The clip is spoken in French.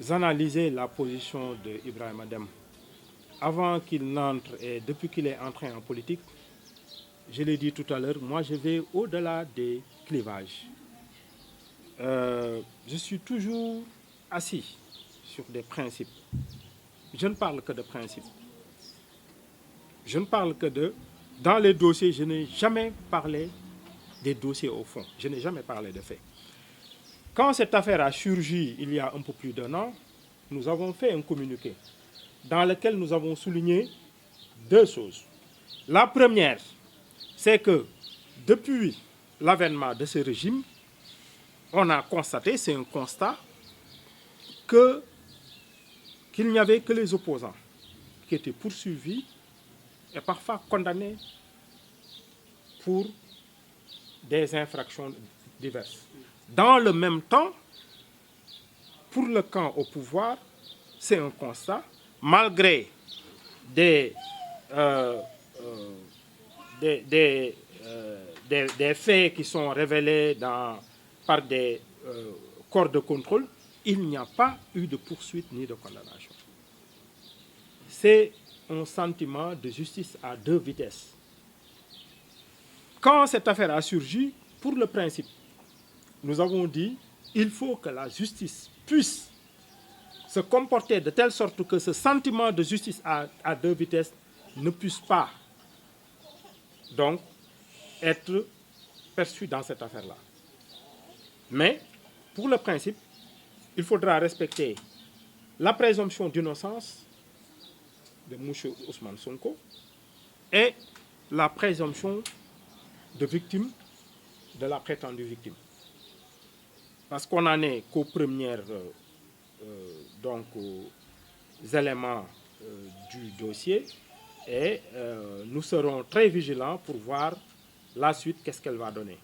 analysez la position d'Ibrahim Adem avant qu'il n'entre et depuis qu'il est entré en politique, je l'ai dit tout à l'heure, moi je vais au-delà des clivages. Je suis toujours assis sur des principes. Je ne parle que de principes. Je ne parle que de... Dans les dossiers, je n'ai jamais parlé des dossiers au fond. Je n'ai jamais parlé de faits. Quand cette affaire a surgi il y a un peu plus d'1 an, nous avons fait un communiqué dans lequel nous avons souligné 2 choses. La première, c'est que depuis l'avènement de ce régime, on a constaté, c'est un constat, qu'il n'y avait que les opposants qui étaient poursuivis et parfois condamnés pour des infractions diverses. Dans le même temps, pour le camp au pouvoir, c'est un constat, malgré des faits qui sont révélés par des corps de contrôle, il n'y a pas eu de poursuite ni de condamnation. C'est un sentiment de justice à 2 vitesses. Quand cette affaire a surgi, pour le principe, nous avons dit qu'il faut que la justice puisse se comporter de telle sorte que ce sentiment de justice à 2 vitesses ne puisse pas donc être perçu dans cette affaire-là. Mais pour le principe, il faudra respecter la présomption d'innocence de M. Ousmane Sonko et la présomption de victime de la prétendue victime. Parce qu'on n'en est qu'aux premières éléments du dossier et nous serons très vigilants pour voir la suite, qu'est-ce qu'elle va donner.